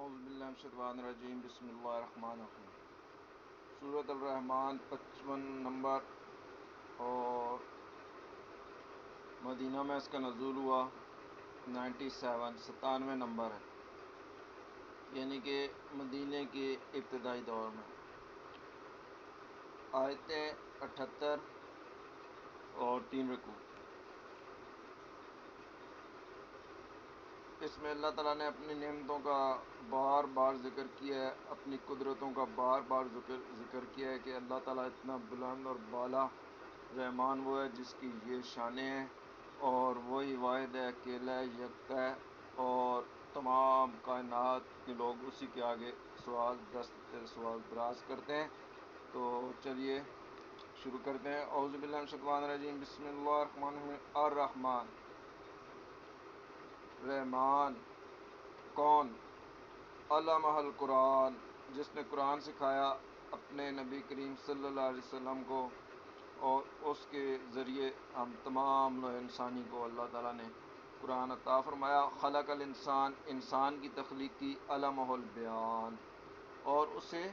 اعوذ باللہ من الشیطان الرجیم بسم اللہ الرحمن الرحیم۔ سورۃ الرحمن 55 نمبر اور مدینہ میں اس کا نزول ہوا 97 نمبر ہے، یعنی کہ مدینہ کے ابتدائی دور میں۔ آیتیں 78 اور 3 رکوع۔ اس میں اللہ تعالیٰ نے اپنی نعمتوں کا بار بار ذکر کیا ہے، اپنی قدرتوں کا بار بار ذکر کیا ہے کہ اللہ تعالیٰ اتنا بلند اور بالا رحمان وہ ہے جس کی یہ شانیں ہیں، اور وہی واحد ہے، اکیلا ہے، یکتا ہے، اور تمام کائنات کے لوگ اسی کے آگے سوال دراز کرتے ہیں۔ تو چلیے شروع کرتے ہیں۔ اعوذ باللہ من الشیطان الرجیم بسم اللہ الرحمن الرحیم۔ الرحمن، رحمان کون؟ علمہ القرآن، جس نے قرآن سکھایا اپنے نبی کریم صلی اللہ علیہ وسلم کو، اور اس کے ذریعے ہم تمام نوع انسانی کو اللہ تعالیٰ نے قرآن عطا فرمایا۔ خلق الانسان، انسان کی تخلیق کی، علمہ البیان، اور اسے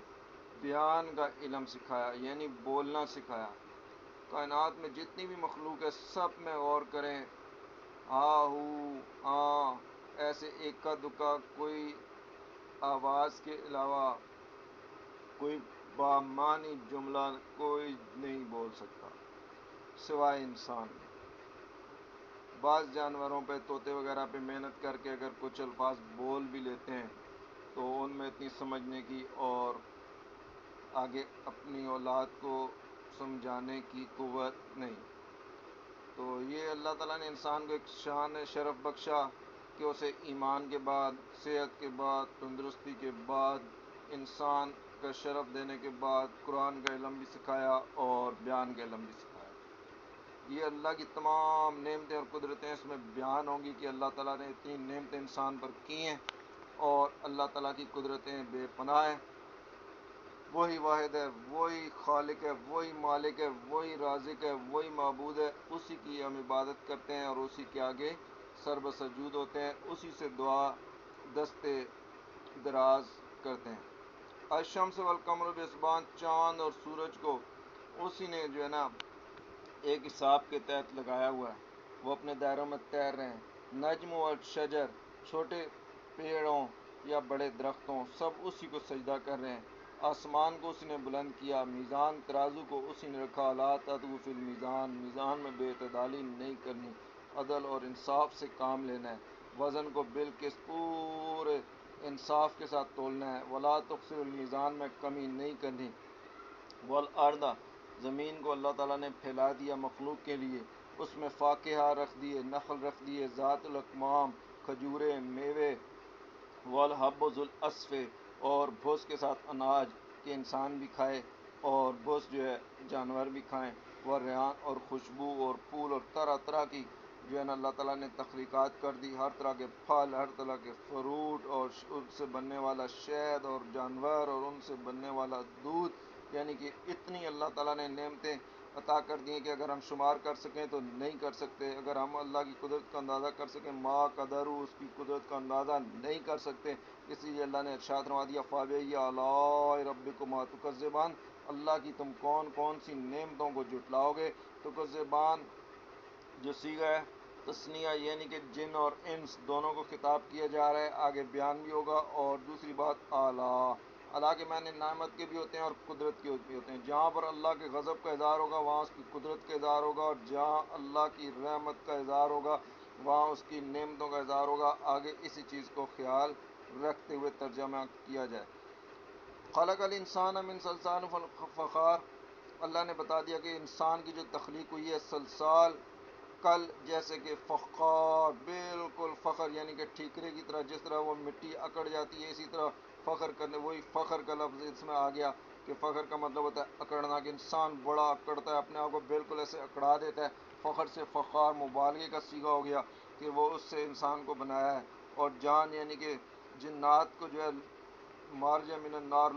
بیان کا علم سکھایا، یعنی بولنا سکھایا۔ کائنات میں جتنی بھی مخلوق ہے سب میں غور کریں، ہا ہو ہاں، ایسے ایکا دکا کوئی آواز کے علاوہ کوئی بامعنی جملہ کوئی نہیں بول سکتا سوائے انسان۔ بعض جانوروں پہ، طوطے وغیرہ پہ محنت کر کے اگر کچھ الفاظ بول بھی لیتے ہیں تو ان میں اتنی سمجھنے کی اور آگے اپنی اولاد کو سمجھانے کی قوت نہیں۔ تو یہ اللہ تعالیٰ نے انسان کو ایک شان شرف بخشا کہ اسے ایمان کے بعد، صحت کے بعد، تندرستی کے بعد، انسان کا شرف دینے کے بعد قرآن کا علم بھی سکھایا اور بیان کا علم بھی سکھایا۔ یہ اللہ کی تمام نعمتیں اور قدرتیں اس میں بیان ہوں گی کہ اللہ تعالیٰ نے اتنی نعمتیں انسان پر کی ہیں، اور اللہ تعالیٰ کی قدرتیں بے پناہ ہیں۔ وہی واحد ہے، وہی خالق ہے، وہی مالک ہے، وہی رازق ہے، وہی معبود ہے، اسی کی ہم عبادت کرتے ہیں اور اسی کے آگے سر بسجود ہوتے ہیں، اسی سے دعا دستے دراز کرتے ہیں۔ الشمس والقمر بحسبان، چاند اور سورج کو اسی نے جو ہے نا ایک حساب کے تحت لگایا ہوا ہے، وہ اپنے دائروں میں تیر رہے ہیں۔ نجم والشجر، چھوٹے پیڑوں یا بڑے درختوں، سب اسی کو سجدہ کر رہے ہیں۔ آسمان کو اسی نے بلند کیا، میزان ترازو کو اسی نے رکھا۔ لا تطغوا فی المیزان، میزان میں بے اعتدالی نہیں کرنی، عدل اور انصاف سے کام لینا ہے۔ وزن کو بالقسط، پورے انصاف کے ساتھ تولنا ہے۔ ولا تخسروا المیزان، میں کمی نہیں کرنی۔ والارض، زمین کو اللہ تعالیٰ نے پھیلا دیا مخلوق کے لیے، اس میں فاکہہ رکھ دیے، نخل رکھ دیے، ذات الاکمام، کھجورے، میوے، والحب ذو العصف، اور بھوس کے ساتھ اناج کہ انسان بھی کھائے اور بھوس جو ہے جانور بھی کھائیں۔ والریحان، اور خوشبو اور پھول اور طرح طرح کی جو ہے نا اللہ تعالیٰ نے تخلیقات کر دی، ہر طرح کے پھل، ہر طرح کے فروٹ، اور ان سے بننے والا شہد، اور جانور اور ان سے بننے والا دودھ، یعنی کہ اتنی اللہ تعالیٰ نے نعمتیں عطا کر دی ہیں کہ اگر ہم شمار کر سکیں تو نہیں کر سکتے۔ اگر ہم اللہ کی قدرت کا اندازہ کر سکیں، ما قدروا، اس کی قدرت کا اندازہ نہیں کر سکتے۔ اس لیے اللہ نے ارشاد فرما دیا، فَبِأَيِّ آلَاءِ رَبِّكُمَا تُكَذِّبَانِ، اللہ کی تم کون کون سی نعمتوں کو جھٹلاؤ گے۔ تکذبان جو صیغہ ہے تثنیہ، یعنی کہ جن اور انس دونوں کو خطاب کیا جا رہا ہے، آگے بیان بھی ہوگا۔ اور دوسری بات، آلہ، اللہ کے معنی نعمت کے بھی ہوتے ہیں اور قدرت کے بھی ہوتے ہیں۔ جہاں پر اللہ کے غضب کا اظہار ہوگا وہاں اس کی قدرت کا اظہار ہوگا، اور جہاں اللہ کی رحمت کا اظہار ہوگا وہاں اس کی نعمتوں کا اظہار ہوگا۔ آگے اسی چیز کو خیال رکھتے ہوئے ترجمہ کیا جائے۔ خلق الانسان من صلصال فخار، اللہ نے بتا دیا کہ انسان کی جو تخلیق ہوئی ہے صلصال کل جیسے کہ فخار، بالکل فخر، یعنی کہ ٹھیکرے کی طرح، جس طرح وہ مٹی اکڑ جاتی ہے اسی طرح فخر کرنے، وہی فخر کا لفظ اس میں آ گیا کہ فخر کا مطلب ہوتا ہے اکڑنا، کہ انسان بڑا اکڑتا ہے، اپنے آپ کو بالکل ایسے اکڑا دیتا ہے۔ فخر سے فخار مبالغے کا صیغہ ہو گیا کہ وہ اس سے انسان کو بنایا ہے۔ اور جان، یعنی کہ جنات کو جو ہے مارج من النار،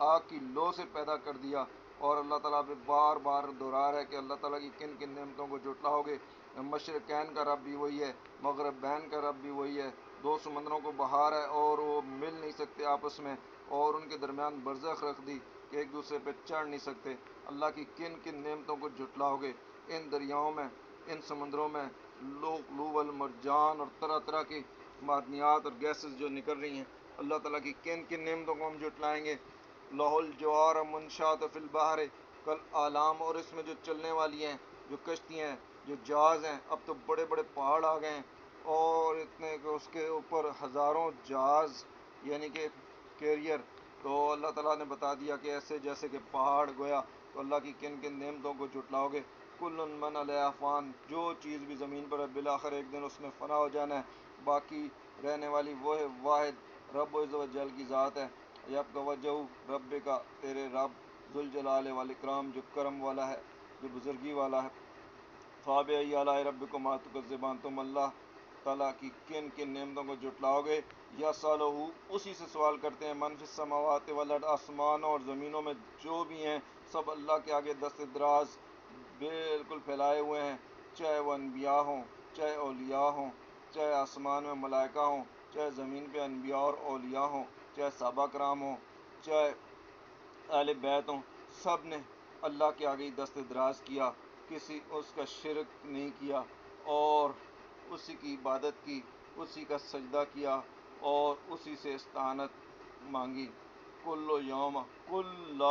آگ کی لو سے پیدا کر دیا۔ اور اللہ تعالیٰ پہ بار بار دہرا رہا ہے کہ اللہ تعالیٰ کی کن کن نعمتوں کو جھٹلاؤ گے۔ مشرقین کا رب بھی وہی ہے، مغربین کا رب بھی وہی ہے، دو سمندروں کو بہار ہے اور وہ مل نہیں سکتے آپس میں، اور ان کے درمیان برزخ رکھ دی کہ ایک دوسرے پہ چڑھ نہیں سکتے۔ اللہ کی کن کن نعمتوں کو جھٹلاؤ گے؟ ان دریاؤں میں، ان سمندروں میں لؤلؤ المرجان اور طرح طرح کی معدنیات اور گیسز جو نکل رہی ہیں، اللہ تعالیٰ کی کن کن نعمتوں کو ہم جھٹلائیں گے؟ لہ الجوار منشات فی البحر کل اعلام، اور اس میں جو چلنے والی ہیں، جو کشتیاں ہیں، جو جہاز ہیں، اب تو بڑے بڑے پہاڑ آ گئے ہیں، اور اتنے کہ اس کے اوپر ہزاروں جہاز، یعنی کہ کیریئر۔ تو اللہ تعالیٰ نے بتا دیا کہ ایسے جیسے کہ پہاڑ گویا۔ تو اللہ کی کن کن نعمتوں کو جھٹلاؤ گے؟ کل من علیہا فان، جو چیز بھی زمین پر ہے بالآخر ایک دن اس نے فنا ہو جانا ہے، باقی رہنے والی وہ ہے واحد رب عز و جل کی ذات ہے۔ یبقى وجہ رب کا، تیرے رب ذوالجلال والاکرام، جو کرم والا ہے، جو بزرگی والا ہے۔ فَبِأَيِّ آلَاءِ رَبِّكُمَا تُكَذِّبَانِ، تم اللہ تعالیٰ کی کن کن نعمتوں کو جھٹلاؤ گے؟ یسألہ، اسی سے سوال کرتے ہیں، من فی السماوات والارض، آسمانوں اور زمینوں میں جو بھی ہیں سب اللہ کے آگے دست دراز بالکل پھیلائے ہوئے ہیں، چاہے وہ انبیاء ہوں، چاہے اولیاء ہوں، چاہے آسمان میں ملائکہ ہوں، چاہے زمین پہ انبیاء اور اولیاء ہوں، چاہے صحابہ کرام ہوں، چاہے اہل بیت ہوں، سب نے اللہ کے آگے دست دراز کیا، کسی اس کا شرک نہیں کیا، اور اسی کی عبادت کی، اسی کا سجدہ کیا، اور اسی سے استعانت مانگی۔ کل یوم، کل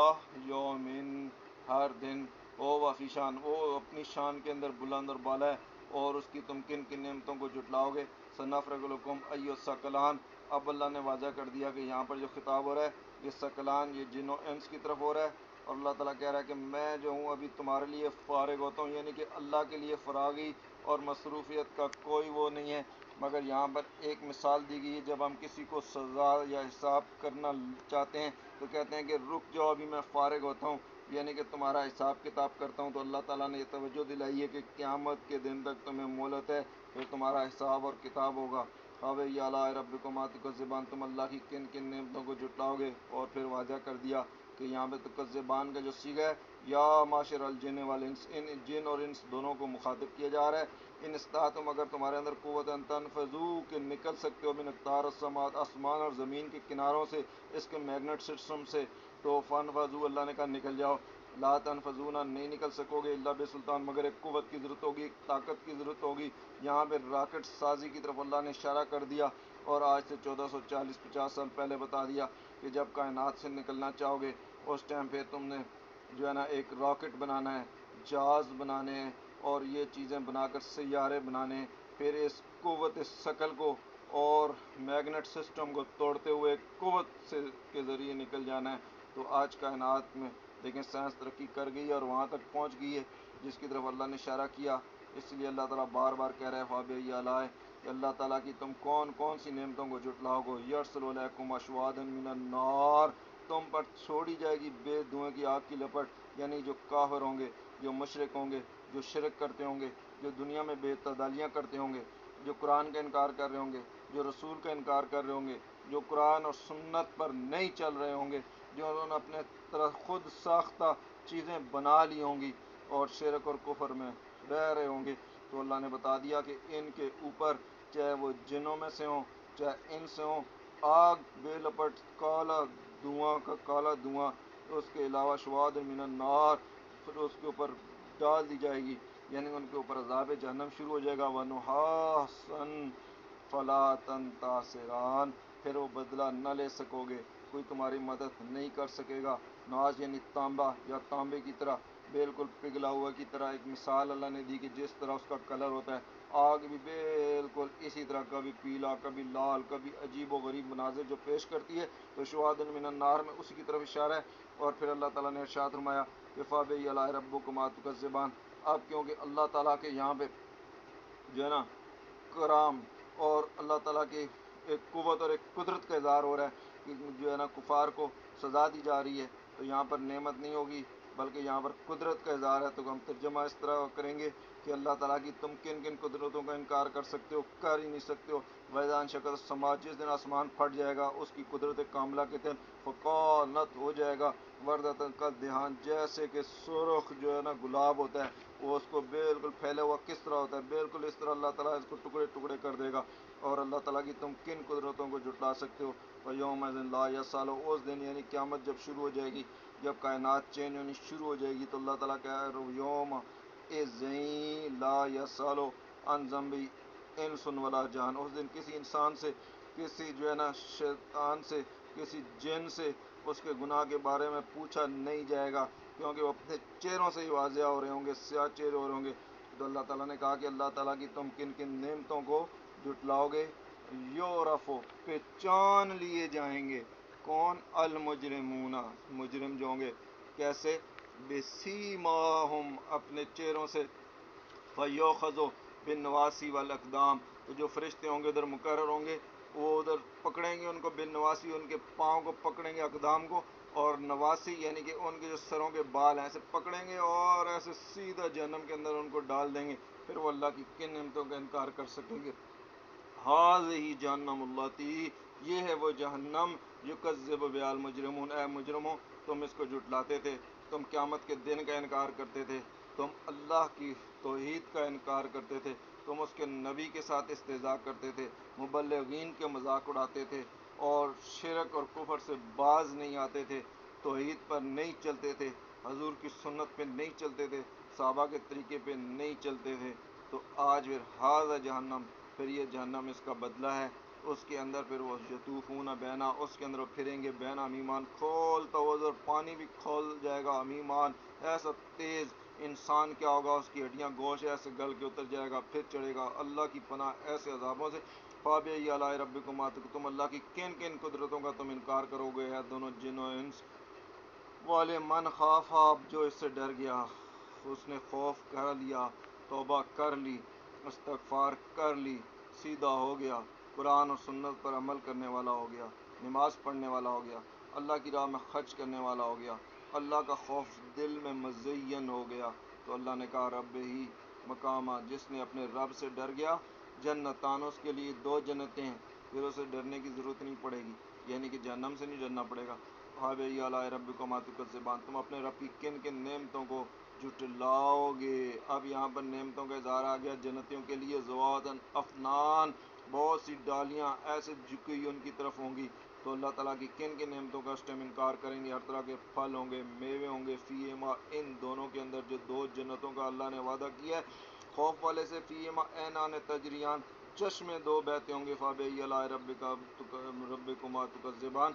یومن، ہر دن، وہ فی شان، وہ اپنی شان کے اندر بلند اور بالا ہے، اور اس کی تم کن کن نعمتوں کو جھٹلاؤ گے؟ سنفرغ لکم ایھا الثقلان، اب اللہ نے واضح کر دیا کہ یہاں پر جو خطاب ہو رہا ہے یہ ثقلان، یہ جن و انس کی طرف ہو رہا ہے، اور اللہ تعالیٰ کہہ رہا ہے کہ میں جو ہوں ابھی تمہارے لیے فارغ ہوتا ہوں، یعنی کہ اللہ کے لیے فراغی اور مصروفیت کا کوئی وہ نہیں ہے، مگر یہاں پر ایک مثال دی گئی ہے، جب ہم کسی کو سزا یا حساب کرنا چاہتے ہیں تو کہتے ہیں کہ رک جاؤ ابھی میں فارغ ہوتا ہوں، یعنی کہ تمہارا حساب کتاب کرتا ہوں۔ تو اللہ تعالیٰ نے یہ توجہ دلائی ہے کہ قیامت کے دن تک تمہیں مہلت ہے، پھر تمہارا حساب اور کتاب ہوگا۔ فَبِأَيِّ آلَاءِ رَبِّكُمَا تُكَذِّبَانِ، تم اللہ کی کن کن نعمتوں کو جھٹلاؤ گے؟ اور پھر واضح کر دیا کہ یہاں پہ تکذبان کا جو صیغہ ہے، یا معاشر الجن والانس، ان جن اور انس دونوں کو مخاطب کیا جا رہا ہے۔ ان استطعتم، اگر تمہارے اندر قوت ان تنفذوا، کہ نکل سکتے ہو، من اقطار السماوات، آسمان اور زمین کے کناروں سے، اس کے میگنیٹ سسٹم سے، تو فانفذوا، اللہ نے کہا نکل جاؤ۔ لا تنفذون، نہیں نکل سکو گے، الا بسلطان، مگر ایک قوت کی ضرورت ہوگی، ایک طاقت کی ضرورت ہوگی۔ یہاں پہ راکٹ سازی کی طرف اللہ نے اشارہ کر دیا، اور آج سے 1440-50 سال پہلے بتا دیا کہ جب کائنات سے نکلنا چاہو گے اس ٹائم پہ تم نے جو ہے نا ایک راکٹ بنانا ہے، جہاز بنانے ہیں، اور یہ چیزیں بنا کر سیارے بنانے ہیں، پھر اس قوت ثقل کو اور میگنیٹ سسٹم کو توڑتے ہوئے ایک قوت سے کے ذریعے نکل جانا ہے۔ تو آج کائنات میں دیکھیں سائنس ترقی کر گئی ہے اور وہاں تک پہنچ گئی ہے جس کی طرف اللہ نے اشارہ کیا۔ اس لیے اللہ تعالیٰ بار بار کہہ رہے ہیں فَبِأَيِّ آلَاءِ، کہ اللہ تعالیٰ کی تم کون کون سی نعمتوں کو جھٹلاؤ گے؟ یرسل علیکم اشواظا من النار، تم پر چھوڑی جائے گی بے دھوئیں کی آگ کی لپٹ، یعنی جو کافر ہوں گے، جو مشرک ہوں گے، جو شرک کرتے ہوں گے، جو دنیا میں بے اعتدالیاں کرتے ہوں گے، جو قرآن کا انکار کر رہے ہوں گے، جو رسول کا انکار کر رہے ہوں گے، جو قرآن اور سنت پر نہیں چل رہے ہوں گے، جو انہوں نے اپنے طرح خود ساختہ چیزیں بنا لی ہوں گی اور شرک اور کفر میں رہ رہے ہوں گے، تو اللہ نے بتا دیا کہ ان کے اوپر، چاہے وہ جنوں میں سے ہوں چاہے ان سے ہوں، آگ بے لپٹ، کالا دھواں کا کالا دھواں، اس کے علاوہ شواظ من النار، پھر اس کے اوپر ڈال دی جائے گی، یعنی ان کے اوپر عذاب جہنم شروع ہو جائے گا۔ وَنُحَاسًا فَلَا تَنتَصِرَانِ، پھر وہ بدلہ نہ لے سکو گے، کوئی تمہاری مدد نہیں کر سکے گا۔ ناز یعنی تانبا یا تانبے کی طرح بالکل پگھلا ہوا کی طرح، ایک مثال اللہ نے دی کہ جس طرح اس کا کلر ہوتا ہے، آگ بھی بالکل اسی طرح، کبھی پیلا کبھی لال، کبھی عجیب و غریب مناظر جو پیش کرتی ہے، تو شواظ من النار میں اسی کی طرف اشارہ ہے۔ اور پھر اللہ تعالیٰ نے ارشاد فرمایا کہ فَبِأَيِّ آلَاءِ رَبِّكُمَا تُكَذِّبَانِ، اب کیونکہ اللہ تعالیٰ کے یہاں پہ جو ہے نا کرام اور اللہ تعالیٰ کی ایک قوت اور ایک قدرت کا اظہار ہو رہا ہے کہ جو ہے نا کفار کو سزا دی جا رہی ہے، تو یہاں پر نعمت نہیں ہوگی بلکہ یہاں پر قدرت کا اظہار ہے، تو ہم ترجمہ اس طرح کریں گے کہ اللہ تعالیٰ کی تم کن کن قدرتوں کا انکار کر سکتے ہو؟ کر ہی نہیں سکتے ہو۔ وَإِذَا انشَقَّتِ السَّمَاءُ، جس دن آسمان پھٹ جائے گا اس کی قدرت کاملہ کے دن، فَقَانَتْ، ہو جائے گا وَرْدَةً كَالدِّهَانِ، جیسے کہ سرخ جو ہے نا گلاب ہوتا ہے، وہ اس کو بالکل پھیلا ہوا کس طرح ہوتا ہے، بالکل اس طرح اللہ تعالیٰ اس کو ٹکڑے ٹکڑے کر دے گا، اور اللہ تعالیٰ کی تم کن قدرتوں کو جھٹلا سکتے ہو؟ وَيَوْمَ إِذٍ لَا يَسْأَلُ، اس دن یعنی قیامت جب شروع ہو جائے گی، جب کائنات چینج ہونی شروع ہو جائے گی، تو اللہ تعالیٰ کہہ رہا ہے یوم إِذٍ لَا يَسْأَلُ عَنْ ذَنبِ انس ولا جان، اس دن کسی انسان سے، کسی جو ہے نا شیطان سے، کسی جن سے اس کے گناہ کے بارے میں پوچھا نہیں جائے گا، کیونکہ وہ اپنے چہروں سے ہی واضح ہو رہے ہوں گے، سیاہ چہرے ہو رہے ہوں گے۔ تو اللہ تعالیٰ نے کہا کہ اللہ تعالیٰ کی تم کن کن نعمتوں کو جھٹلاؤ گے؟ یورفو، پہچان لیے جائیں گے، کون؟ المجرمون، مجرم جو ہوں گے، کیسے؟ بسیماہم، اپنے چہروں سے، فیوخذو بالنواسی والاقدام، تو جو فرشتے ہوں گے ادھر مقرر ہوں گے، وہ ادھر پکڑیں گے ان کو، بالنواسی، ان کے پاؤں کو پکڑیں گے، اقدام کو، اور نواسی یعنی کہ ان کے جو سروں کے بال ہیں ایسے پکڑیں گے اور ایسے سیدھا جہنم کے اندر ان کو ڈال دیں گے۔ پھر وہ اللہ کی کن نعمتوں کا انکار کر سکیں گے؟ ہذہ جہنم اللاتی، یہ ہے وہ جہنم، یکذب بہا المجرمون، اے مجرموں تم اس کو جھٹلاتے تھے، تم قیامت کے دن کا انکار کرتے تھے، تم اللہ کی توحید کا انکار کرتے تھے، تم اس کے نبی کے ساتھ استہزاء کرتے تھے، مبلغین کے مذاق اڑاتے تھے، اور شرک اور کفر سے باز نہیں آتے تھے، توحید پر نہیں چلتے تھے، حضور کی سنت پہ نہیں چلتے تھے، صحابہ کے طریقے پہ نہیں چلتے تھے، تو آج پھر ھذا جہنم، پھر یہ جہنم اس کا بدلہ ہے، اس کے اندر پھر وہ یطوفون بینا، اس کے اندر وہ پھریں گے، بینا امیمان، کھولتا ہوا ادھر پانی بھی کھول جائے گا، امیمان ایسا تیز، انسان کیا ہوگا، اس کی ہڈیاں گوشت ایسے گل کے اتر جائے گا، پھر چڑھے گا، اللہ کی پناہ ایسے عذابوں سے۔ فَبِأَيِّ آلَاءِ رَبِّكُمَا تُكَذِّبَانِ، تم اللہ کی کن کن قدرتوں کا تم انکار کرو گے، ہے دونوں جن و انس والے۔ من خاف، جو اس سے ڈر گیا، اس نے خوف کر لیا، توبہ کر لی، استغفار کر لی، سیدھا ہو گیا، قرآن اور سنت پر عمل کرنے والا ہو گیا، نماز پڑھنے والا ہو گیا، اللہ کی راہ میں خرچ کرنے والا ہو گیا، اللہ کا خوف دل میں مزین ہو گیا، تو اللہ نے کہا رب ہی مقامہ، جس نے اپنے رب سے ڈر گیا، جنتان، اس کے لیے دو جنتیں ہیں، پھر اسے ڈرنے کی ضرورت نہیں پڑے گی، یعنی کہ جہنم سے نہیں ڈرنا پڑے گا۔ فَبِأَيِّ آلَاءِ رَبِّكُمَا تُكَذِّبَانِ، تم اپنے رب کی کن کن نعمتوں کو جھٹلاؤ گے؟ اب یہاں پر نعمتوں کا اظہار آ گیا، جنتیوں کے لیے زواتن افنان، بہت سی ڈالیاں ایسے جھکی ہوئی ان کی طرف ہوں گی، تو اللہ تعالیٰ کی کن کن نعمتوں کا اس ٹائم انکار کریں گے؟ ہر طرح کے پھل ہوں گے، میوے ہوں گے، فیہما، ان دونوں کے اندر جو دو جنتوں کا اللہ نے وعدہ کیا ہے خوف والے سے، فیہما عینان تجریان، چشمے دو بہتے ہوں گے۔ فَبِأَيِّ آلَاءِ رَبِّكُمَا تُكَذِّبَانِ،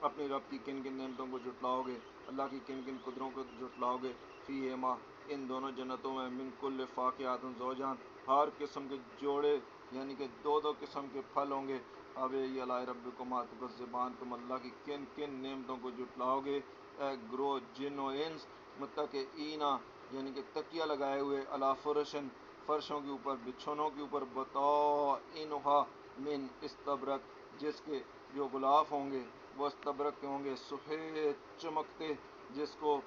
اپنی رب کی کن کن نعمتوں کو جھٹلاؤ گے، اللہ کی کن کن قدروں کو جھٹلاؤ گے؟ فیہما، ان دونوں جنتوں میں، من کل فاکہۃ زوجان، ہر قسم کے جوڑے، یعنی کہ دو دو قسم کے پھل ہوں گے۔ فَبِأَيِّ آلَاءِ رَبِّكُمَا تُكَذِّبَانِ، تم اللہ کی کن کن نعمتوں کو جھٹلاؤ گے؟ اے گروہ جن و انس، متکئین، یعنی کہ تکیہ لگائے ہوئے، علی فرشن، فرشوں کے اوپر، بچھونوں کے اوپر، بطائنہا من استبرق، جس کے جو غلاف ہوں گے وہ استبرق کے ہوں گے، سفید چمکتے، جس کو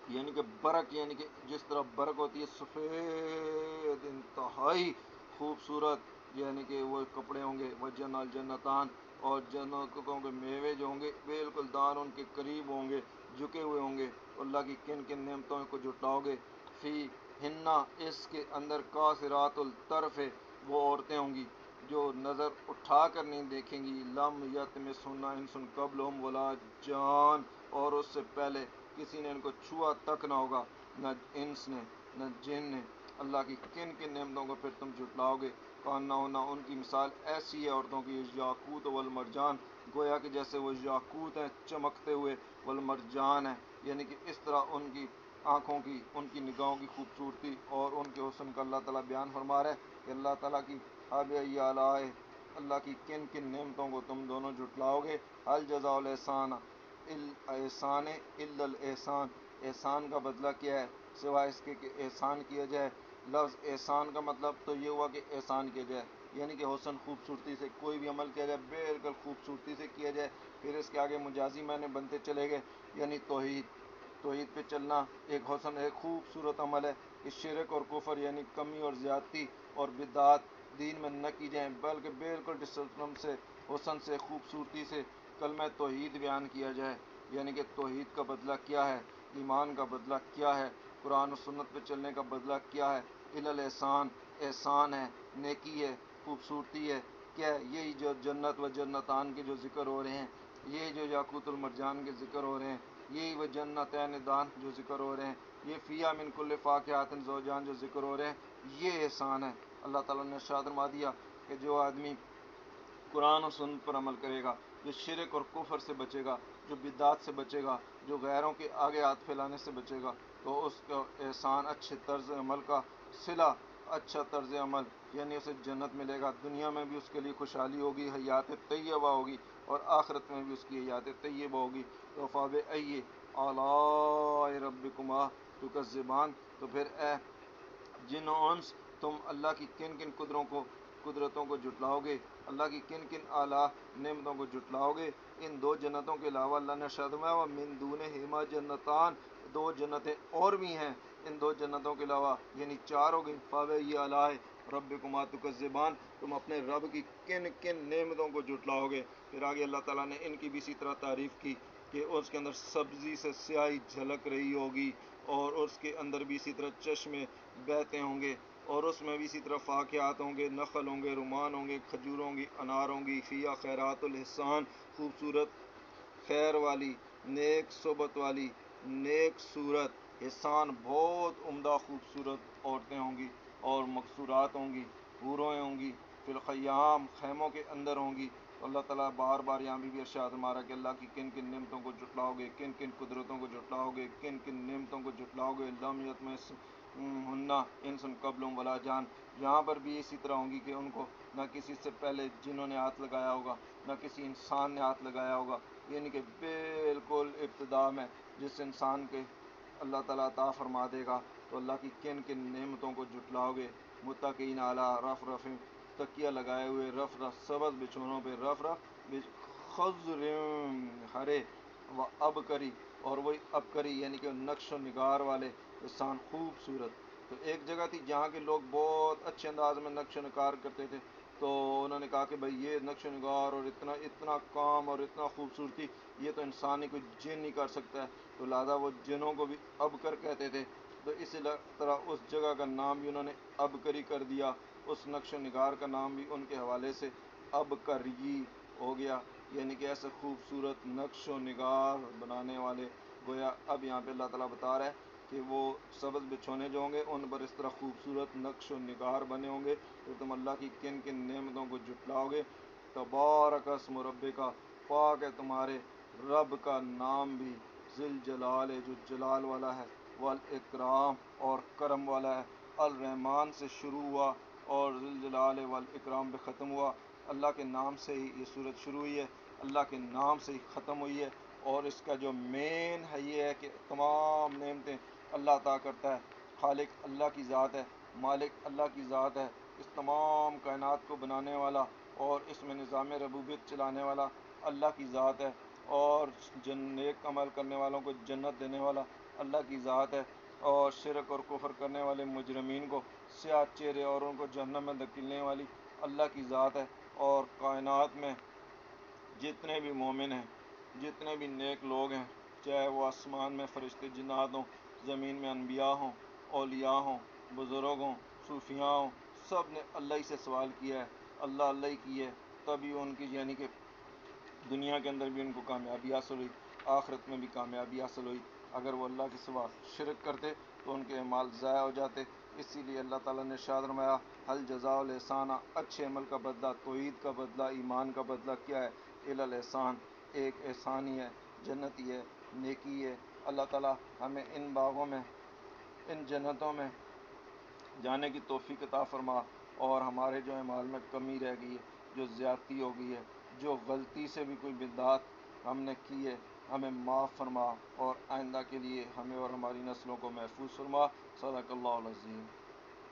یعنی کہ برق، یعنی کہ جس طرح برق ہوتی ہے سفید انتہائی خوبصورت، یعنی کہ وہ کپڑے ہوں گے، وجن الجنتان، اور جنتوں کے میوے جو ہوں گے بالکل دان ان کے قریب ہوں گے، جھکے ہوئے ہوں گے۔ اللہ کی کن کن نعمتوں کو جھٹلاؤ گے؟ فی ہننا، اس کے اندر، قاصرات الطرف، وہ عورتیں ہوں گی جو نظر اٹھا کر نہیں دیکھیں گی، لم یطمثہن انس قبلہم ولا جان، اور اس سے پہلے کسی نے ان کو چھوا تک نہ ہوگا، نہ انس نے نہ جن نے۔ اللہ کی کن کن نعمتوں کو پھر تم جھٹلاؤ گے؟ کانہن، ان کی مثال ایسی ہے عورتوں کی، یاقوت والمرجان، گویا کہ جیسے وہ یاقوت ہیں چمکتے ہوئے، والمرجان ہیں، یعنی کہ اس طرح ان کی آنکھوں کی، ان کی نگاہوں کی خوبصورتی اور ان کے حسن کا اللہ تعالیٰ بیان فرما رہا ہے کہ اللہ تعالیٰ کی فَبِأَيِّ آلَاءِ، اللہ کی کن کن نعمتوں کو تم دونوں جھٹلاؤ گے؟ هل جزاء الاحسان احسان الا الاحسان، احسان کا بدلہ کیا ہے سوائے اس کے کہ احسان کیا جائے؟ لفظ احسان کا مطلب تو یہ ہوا کہ احسان کیا جائے، یعنی کہ حسن، خوبصورتی سے کوئی بھی عمل کیا جائے بالکل خوبصورتی سے کیا جائے، پھر اس کے آگے مجازی معنی بنتے چلے گئے، یعنی توحید پہ چلنا ایک حسن، ایک خوبصورت عمل ہے کہ شرک اور کفر یعنی کمی اور زیادتی اور بدعات دین میں نہ کی جائیں، بلکہ بالکل ڈسپلن سے، حسن سے، خوبصورتی سے کلمہ توحید بیان کیا جائے، یعنی کہ توحید کا بدلہ کیا ہے، ایمان کا بدلہ کیا ہے، قرآن و سنت پہ چلنے کا بدلہ کیا ہے؟ الاحسان، احسان ہے، نیکی ہے، خوبصورتی ہے، کیا ہے؟ یہی جو جنت و جنتان کے جو ذکر ہو رہے ہیں، یہ جو یاقوت المرجان کے ذکر ہو رہے ہیں، یہی وہ جنتین دان جو ذکر ہو رہے ہیں، یہ فیہا من کل فاکہۃ زوجان جو ذکر ہو رہے ہیں، یہ احسان ہے۔ اللہ تعالیٰ نے ارشاد فرما دیا کہ جو آدمی قرآن و سنت پر عمل کرے گا، جو شرک اور کفر سے بچے گا، جو بدعات سے بچے گا، جو غیروں کے آگے ہاتھ پھیلانے سے بچے گا، تو اس کا احسان اچھے طرز عمل کا صلہ، اچھا طرز عمل، یعنی اسے جنت ملے گا، دنیا میں بھی اس کے لیے خوشحالی ہوگی، حیات طیبہ ہوگی، اور آخرت میں بھی اس کی حیات طیبہ ہوگی۔ تو فَبِأَيِّ آلَاءِ رَبِّكُمَا تُكَذِّبَانِ، تو پھر اے جن و انس، تم اللہ کی کن کن قدرتوں کو جھٹلاؤ گے، اللہ کی کن کن اعلیٰ نعمتوں کو جھٹلاؤ گے۔ ان دو جنتوں کے علاوہ اللہ نے ارشاد فرمایا وَمِن دُونِهِمَا جنتان، دو جنتیں اور بھی ہیں ان دو جنتوں کے علاوہ، یعنی چار ہو گئی۔ فَبِأَيِّ آلَاءِ رَبِّكُمَا تُكَذِّبَانِ، تم اپنے رب کی کن کن نعمتوں کو جھٹلاؤ گے۔ پھر آگے اللہ تعالیٰ نے ان کی بھی اسی طرح تعریف کی کہ اس کے اندر سبزی سے سیاہی جھلک رہی ہوگی، اور اس کے اندر بھی اسی طرح چشمے بہتے ہوں گے، اور اس میں بھی اسی طرح فاکہات ہوں گے، نخل ہوں گے، رمان ہوں گے، کھجور ہوں گی، انار ہوں گی، فیہا خیرات الحسان، خوبصورت خیر والی، نیک صحبت والی، نیک صورت، احسان، بہت عمدہ خوبصورت عورتیں ہوں گی، اور مقصورات ہوں گی، حوریں ہوں گی، فی الخیام، خیموں کے اندر ہوں گی۔ تو اللہ تعالیٰ بار بار یہاں بھی ارشاد ہمارا کہ اللہ کی کن کن نعمتوں کو جھٹلاؤ گے، کن کن قدرتوں کو جھٹلاؤ گے، کن کن نعمتوں کو جھٹلاؤ گے۔ لم یطمثہن انس قبل ولا جان، یہاں پر بھی اسی طرح ہوں گی کہ ان کو نہ کسی سے پہلے جنہوں نے ہاتھ لگایا ہوگا، نہ کسی انسان نے ہاتھ لگایا ہوگا، یعنی کہ بالکل ابتدا میں جس انسان کے اللہ تعالیٰ عطا فرما دے گا۔ تو اللہ کی کن کن نعمتوں کو جھٹلاؤ گے۔ متقین علی رفرف، تکیہ لگائے ہوئے، رفرف سبز بچھونوں پہ، رفرف خضر ہرے، و ابکری، اور وہی ابکری یعنی کہ نقش و نگار والے، احسان، خوبصورت۔ تو ایک جگہ تھی جہاں کے لوگ بہت اچھے انداز میں نقش و نگار کرتے تھے، تو انہوں نے کہا کہ بھئی یہ نقش و نگار اور اتنا کام اور اتنا خوبصورتی یہ تو انسان ہی کوئی جن نہیں کر سکتا ہے، تو لہٰذا وہ جنوں کو بھی ابکر کہتے تھے۔ تو اسی طرح اس جگہ کا نام بھی انہوں نے ابکری کر دیا، اس نقش و نگار کا نام بھی ان کے حوالے سے ابکری ہو گیا، یعنی کہ ایسے خوبصورت نقش و نگار بنانے والے۔ گویا اب یہاں پہ اللہ تعالیٰ بتا رہا ہے کہ وہ سبز بچھونے جو ہوں گے ان پر اس طرح خوبصورت نقش و نگار بنے ہوں گے، پھر تم اللہ کی کن کن نعمتوں کو جھٹلاؤ گے۔ تبارک اسم ربک، پاک ہے تمہارے رب کا نام بھی، ذی الجلال ہے جو جلال والا ہے، والاکرام اور کرم والا ہے۔ الرحمن سے شروع ہوا اور ذی الجلال والاکرام پہ ختم ہوا۔ اللہ کے نام سے ہی یہ صورت شروع ہوئی ہے، اللہ کے نام سے ہی ختم ہوئی ہے، اور اس کا جو مین ہے یہ ہے کہ تمام نعمتیں اللہ عطا کرتا ہے۔ خالق اللہ کی ذات ہے، مالک اللہ کی ذات ہے، اس تمام کائنات کو بنانے والا اور اس میں نظام ربوبیت چلانے والا اللہ کی ذات ہے، اور نیک عمل کرنے والوں کو جنت دینے والا اللہ کی ذات ہے، اور شرک اور کفر کرنے والے مجرمین کو سیاہ چہرے اور ان کو جہنم میں دھکیلنے والی اللہ کی ذات ہے۔ اور کائنات میں جتنے بھی مومن ہیں، جتنے بھی نیک لوگ ہیں، چاہے وہ آسمان میں فرشتے جنات ہوں، زمین میں انبیاء ہوں، اولیاء ہوں، بزرگ ہوں، صوفیاء ہوں، سب نے اللہ ہی سے سوال کیا ہے، اللہ اللہ ہی کی ہے، تبھی ان کی یعنی کہ دنیا کے اندر بھی ان کو کامیابی حاصل ہوئی، آخرت میں بھی کامیابی حاصل ہوئی۔ اگر وہ اللہ کے سوا شرک کرتے تو ان کے اعمال ضائع ہو جاتے، اسی لیے اللہ تعالیٰ نے ارشاد فرمایا حل جزاء الاحسان، اچھے عمل کا بدلہ، توحید کا بدلہ، ایمان کا بدلہ کیا ہے؟ الا الاحسان، ایک احسان ہی ہے، جنت ہی ہے، نیکی ہے۔ اللہ تعالیٰ ہمیں ان باغوں میں، ان جنتوں میں جانے کی توفیق عطا فرما، اور ہمارے جو اعمال میں کمی رہ گئی ہے، جو زیادتی ہو گئی ہے، جو غلطی سے بھی کوئی بدعت ہم نے کی ہے، ہمیں معاف فرما، اور آئندہ کے لیے ہمیں اور ہماری نسلوں کو محفوظ فرما۔ صدق اللہ العظیم۔